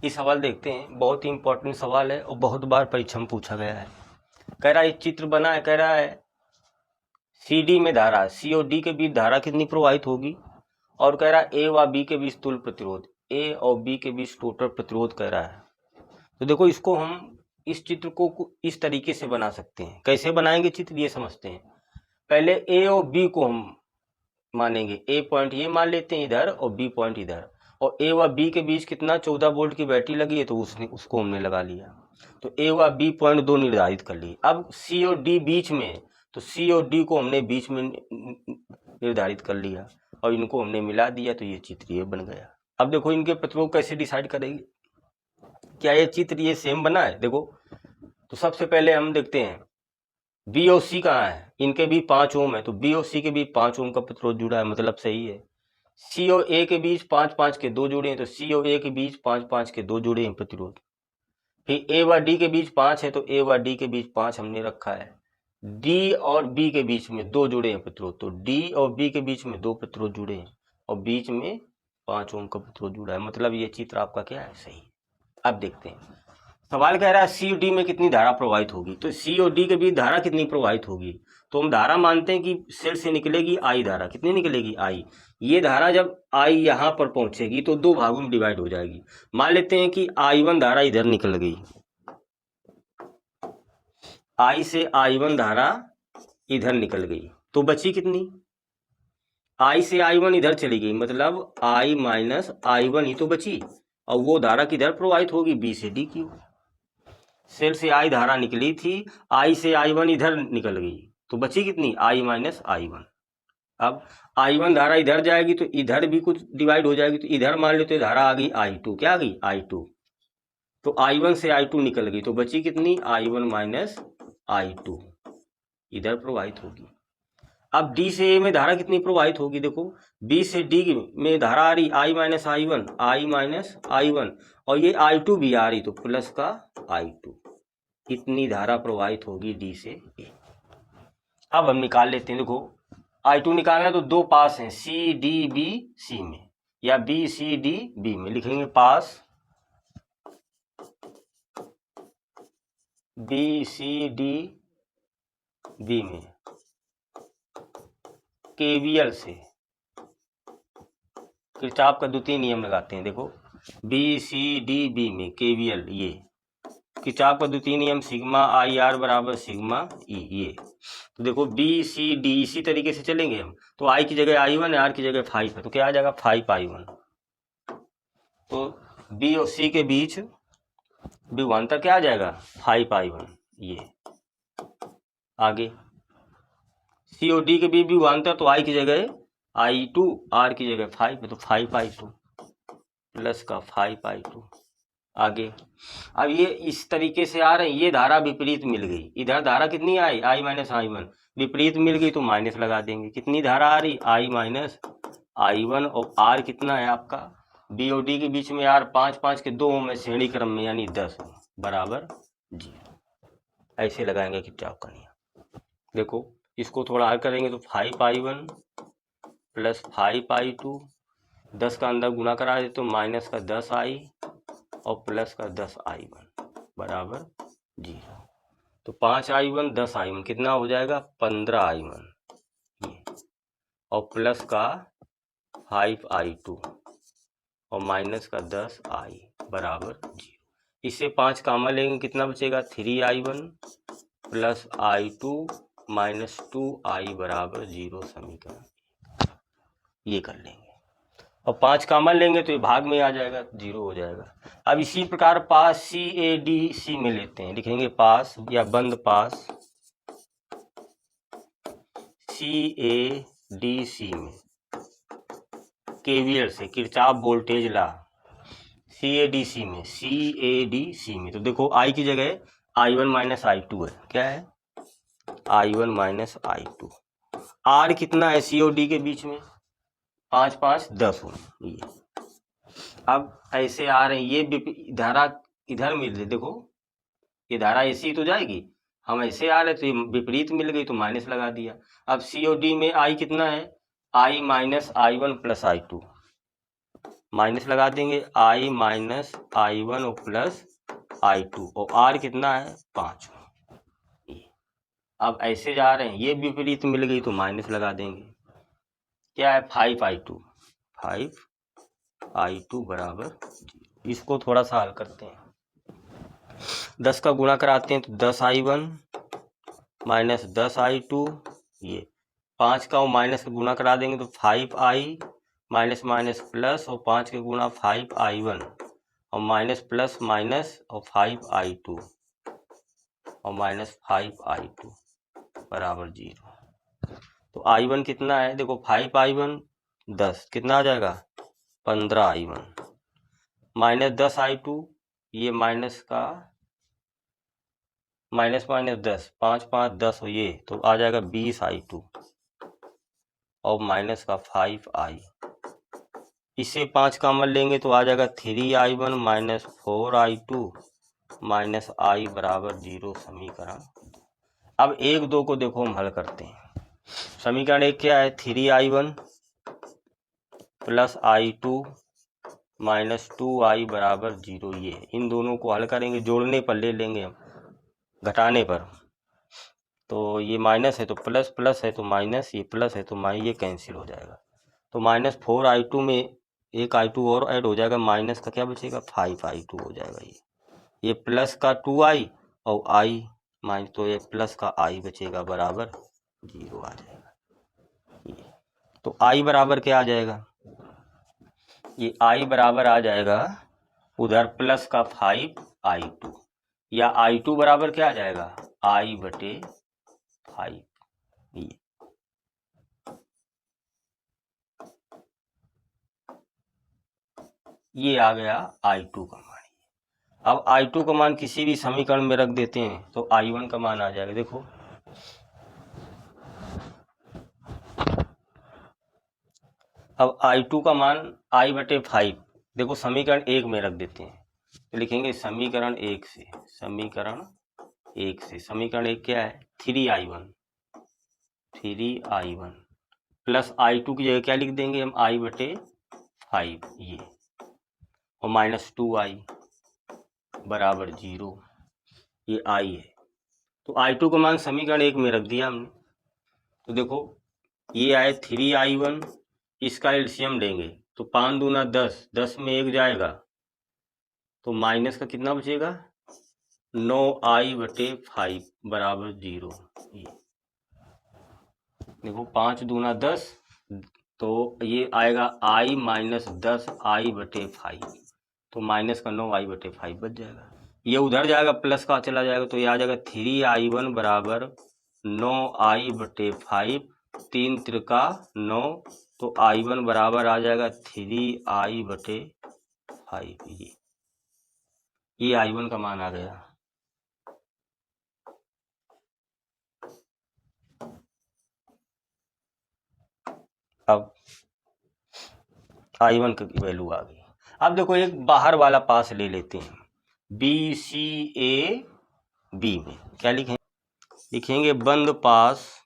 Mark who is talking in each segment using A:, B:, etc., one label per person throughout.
A: ये सवाल देखते हैं, बहुत ही इंपॉर्टेंट सवाल है और बहुत बार परीक्षा में पूछा गया है। कह रहा है एक चित्र बना है, कह रहा है सी डी में धारा, सी और डी के बीच धारा कितनी प्रवाहित होगी, और कह रहा है ए व बी के बीच तुल्य प्रतिरोध, ए और बी के बीच टोटल प्रतिरोध कह रहा है। तो देखो इसको हम इस चित्र को इस तरीके से बना सकते हैं। कैसे बनाएंगे चित्र ये समझते हैं। पहले ए और बी को हम मानेंगे, ए पॉइंट ये मान लेते हैं इधर और बी पॉइंट इधर, और ए व बी के बीच कितना 14 वोल्ट की बैटरी लगी है तो उसको हमने लगा लिया। तो ए व बी पॉइंट दो निर्धारित कर लिए। अब सी और डी बीच में, तो सी और डी को हमने बीच में निर्धारित कर लिया और इनको हमने मिला दिया, तो ये चित्र ये बन गया। अब देखो इनके प्रतिरोध कैसे डिसाइड करेंगे, क्या ये चित्र ये सेम बना है। देखो तो सबसे पहले हम देखते हैं बी और सी कहाँ है, इनके भी 5 ओम है, तो बी और सी के बीच 5 ओम का प्रतिरोध जुड़ा है, मतलब सही है। सी और ए के बीच 5-5 के 2 जुड़े हैं, तो सी और ए के बीच 5-5 के 2 जुड़े हैं प्रतिरोध। फिर ए व डी के बीच 5 है, तो ए व डी के बीच 5 हमने रखा है। डी और बी के बीच में 2 जुड़े हैं प्रतिरोध, तो डी और बी के बीच में 2 प्रतिरोध जुड़े हैं और बीच में 5 ओम का प्रतिरोध जुड़ा है, मतलब ये चित्र आपका क्या है, सही। अब देखते हैं सवाल कह रहा है सी और डी में कितनी धारा प्रवाहित होगी, तो सी और डी के बीच धारा कितनी प्रवाहित होगी, तो हम धारा मानते हैं कि सेल से निकलेगी आई धारा। कितनी निकलेगी, आई। ये धारा जब आई यहाँ पर पहुंचेगी तो 2 भागों में डिवाइड हो जाएगी। मान लेते हैं कि I1 धारा इधर निकल गई, आई से I1 धारा इधर निकल गई, तो बची कितनी, आई से I1 इधर चली गई, मतलब I माइनस I1 ही तो बची, और वो धारा किधर प्रवाहित होगी, बी से डी की। सेल से आई धारा निकली थी, आई से I1 इधर निकल गई, तो बची कितनी, I माइनस I1। अब I1 धारा इधर जाएगी तो इधर भी कुछ डिवाइड हो जाएगी, तो इधर मान लेते धारा आ गई I2, क्या आ गई, I2। तो I1 से I2 निकल गई, तो बची कितनी, I1 माइनस I2 इधर प्रवाहित होगी। अब D से A में धारा कितनी प्रवाहित होगी, देखो B से D में धारा आ रही I माइनस I1, और ये I2 भी आ रही, तो प्लस का I2, इतनी धारा प्रवाहित होगी D से A। अब हम निकाल लेते हैं, देखो I2 निकालना है तो 2 पास हैं, सी डी बी सी में, या बी सी डी बी में। लिखेंगे पास बी सी डी बी में केवीएल से किरचॉफ का द्वितीय नियम लगाते हैं। देखो बी सी डी बी में केवीएल, ये किरचॉफ का द्वितीय नियम सिग्मा आई आर बराबर सिग्मा ई, ये। तो देखो बी सी डी इसी तरीके से चलेंगे हम, तो आई की जगह I1 है, आर की जगह 5 है, तो क्या आ जाएगा 5I1। तो बी और सी के बीच विभवांतर क्या आ जाएगा, 5I1। ये आगे सी और डी के बीच विभवांतर, तो आई की जगह I2, आर की जगह 5 है, तो 5I2 प्लस का 5I2। आगे अब ये इस तरीके से आ रहे हैं, ये धारा विपरीत मिल गई, इधर धारा कितनी आई, I माइनस I1, विपरीत मिल गई तो माइनस लगा देंगे। कितनी धारा आ रही, I माइनस I1, और R कितना है आपका, B और D के बीच में R 5-5 के 2 में श्रेणी क्रम में, यानी 10 बराबर 0। ऐसे लगाएंगे किरचॉफ का नियम। देखो इसको थोड़ा हल करेंगे तो 5I1 प्लस 5I2, 10 का अंदर गुना करा दे तो माइनस का 10I और प्लस का 10I1 बराबर 0। तो 5I1 10I1 कितना हो जाएगा, 15I1, ये, और प्लस का 5I2 और माइनस का 10I बराबर 0। इससे 5 कॉमन लेंगे, कितना बचेगा, 3I1 plus I2 minus 2I बराबर 0 समीकरण, ये कर लेंगे। और 5 कॉमन लेंगे तो ये भाग में आ जाएगा, 0 हो जाएगा। अब इसी प्रकार पास सी ए डी सी में लेते हैं, लिखेंगे पास या बंद पास सी ए डी सी में केवीएल से Kirchhoff voltage law, C A D C में, तो देखो आई की जगह I1 माइनस I2 है, क्या है, I1 माइनस I2। आर कितना है सी और डी के बीच में, 5-5 10 हो, ये। अब ऐसे आ रहे हैं, ये धारा इधर मिल रही, देखो ये धारा ऐसी तो जाएगी, हम ऐसे आ रहे तो ये विपरीत मिल गई तो माइनस लगा दिया। अब सी और डी में आई कितना है, I minus I1 plus I2, minus लगा देंगे आई माइनस I1 और प्लस I2 और R कितना है 5। अब ऐसे जा रहे हैं, ये विपरीत मिल गई तो माइनस लगा देंगे। क्या है 5I2 बराबर, इसको थोड़ा सा हल करते हैं। 10 का गुणा कराते हैं तो 10I1 माइनस 10I2, ये 5 का और माइनस का गुणा करा देंगे तो 5I माइनस माइनस प्लस और 5 के गुणा 5I1 और माइनस प्लस माइनस और 5I2 और माइनस 5I2 बराबर 0। तो I1 कितना है, देखो 5I1 10 कितना आ जाएगा 15I1 माइनस 10I2, ये माइनस का माइनस माइनस 10, 5 5 10 हो ये तो आ जाएगा 20I2 और माइनस का 5I। इससे 5 कॉमन लेंगे तो आ जाएगा 3I1 minus 4I2 minus I बराबर 0 समीकरण। अब 1 2 को देखो हम हल करते हैं। समीकरण 1 क्या है 3I1 plus I2 minus 2I बराबर 0, ये इन दोनों को हल करेंगे, जोड़ने पर ले लेंगे हम, घटाने पर तो ये माइनस है तो प्लस, प्लस है तो माइनस, ये प्लस है तो माइनस, ये कैंसिल हो जाएगा। तो माइनस 4I2 में एक I2 और ऐड हो जाएगा, माइनस का क्या बचेगा 5I2 हो जाएगा। ये प्लस का 2I और I माइनस, तो ये प्लस का I बचेगा बराबर 0 आ जाएगा। ये तो I बराबर क्या आ जाएगा, ये I बराबर आ जाएगा उधर प्लस का 5I2 या I2 बराबर क्या आ जाएगा I बटे 5। ये आ गया I2 का मान। अब I2 का मान किसी भी समीकरण में रख देते हैं तो I1 का मान आ जाएगा। देखो अब I2 का मान I बटे 5, देखो समीकरण 1 में रख देते हैं तो लिखेंगे समीकरण 1 से, समीकरण 1 क्या है 3I1 प्लस I2 की जगह क्या लिख देंगे हम I बटे 5, ये और माइनस 2I बराबर 0, ये I है। तो I2 का मान समीकरण 1 में रख दिया हमने। तो देखो ये आए 3I1, इसका एलसीएम लेंगे तो 5 दूना 10, 10 में 1 जाएगा तो माइनस का कितना बचेगा 9I बटे 5 बराबर 0। ये देखो 5 दूना 10 तो ये आएगा I माइनस 10I बटे 5, तो माइनस का 9I बटे 5 बच जाएगा। ये उधर जाएगा प्लस का चला जाएगा तो ये आ जाएगा 3I1 बराबर 9I बटे 5, 3 त्रिका 9, तो I1 बराबर आ जाएगा 3I बटे 5। ये I1 का मान आ गया। अब I1 की वैल्यू आ गई। अब देखो एक बाहर वाला पास ले लेते हैं, BCAB में क्या लिखेंगे, लिखेंगे बंद पास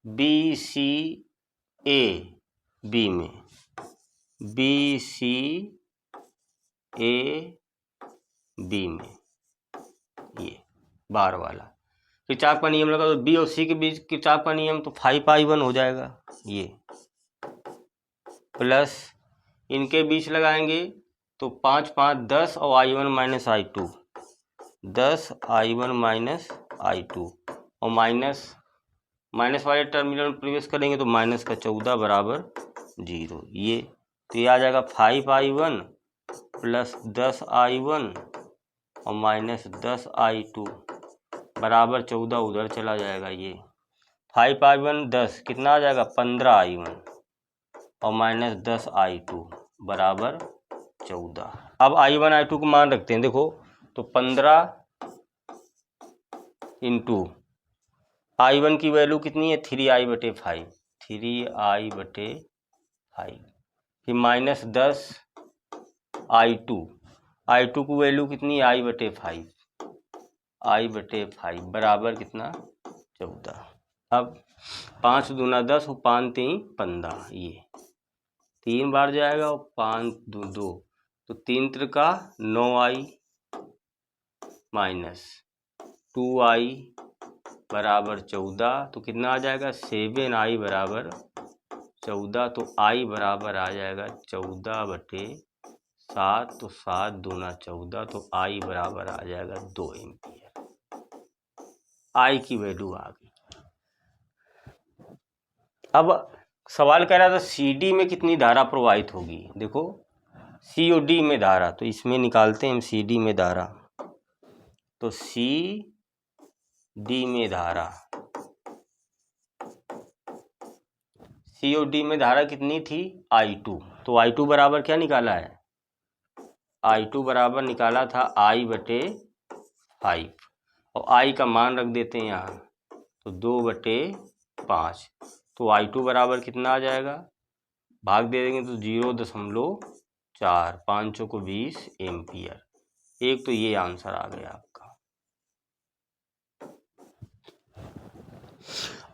A: BCAB में, BCAB में ये बाहर वाला किरचॉफ का नियम लगा तो बी और सी के बीच किरचॉफ का नियम तो 5I1 हो जाएगा, ये प्लस इनके बीच लगाएंगे तो 5 5 10 और I1 minus I2, 10I1 minus I2 और माइनस वाले टर्मिनल में प्रवेश करेंगे तो माइनस का 14 बराबर 0, ये तो ये आ जाएगा 5I1 प्लस 10I1 और माइनस 10I2 बराबर 14, उधर चला जाएगा। ये 5I1 10 कितना आ जाएगा 15I1 और माइनस 10I2 बराबर 14। अब I1 I2 को मान रखते हैं, देखो तो 15 इंटू I1 की वैल्यू कितनी है 3I बटे 5, 3I बटे 5, फिर माइनस 10I2 की वैल्यू कितनी है I बटे 5 बराबर कितना 14। अब 5 दूना 10 और 5 3 15, ये 3 बार जाएगा और 5 2 2, तो 3 त्रिका 9i माइनस 2i बराबर 14, तो कितना आ जाएगा 7i बराबर 14, तो i बराबर आ जाएगा 14/7, तो 7 दूना 14, तो i बराबर आ जाएगा 2 एम्पियर। i की वैल्यू आ गई। अब सवाल कह रहा था CD में कितनी धारा प्रवाहित होगी। देखो C और D में धारा, तो इसमें निकालते हैं हम CD में धारा। तो CD में धारा, C और D में धारा कितनी थी I2, तो I2 बराबर क्या निकाला है, I2 बराबर निकाला था I/5 और I का मान रख देते हैं यहाँ, तो 2/5, तो I2 बराबर कितना आ जाएगा, भाग दे देंगे तो 0.4, 5 को 20 एम्पियर। एक तो ये आंसर आ गया आपका।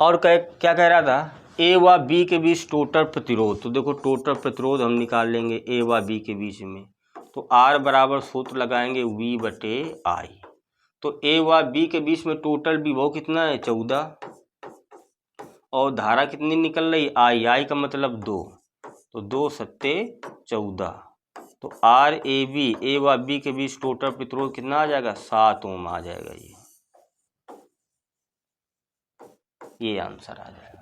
A: और क्या कह रहा था, ए व बी के बीच टोटल प्रतिरोध। तो देखो टोटल प्रतिरोध हम निकाल लेंगे ए व बी के बीच में, तो R बराबर सूत्र लगाएंगे V/I। तो ए व बी के बीच में टोटल विभव कितना है 14, और धारा कितनी निकल रही I का मतलब 2, तो 2 सत्ते 14, तो RAB ए व बी के बीच टोटल प्रतिरोध कितना आ जाएगा 7 ओम आ जाएगा। ये आंसर आ जाएगा।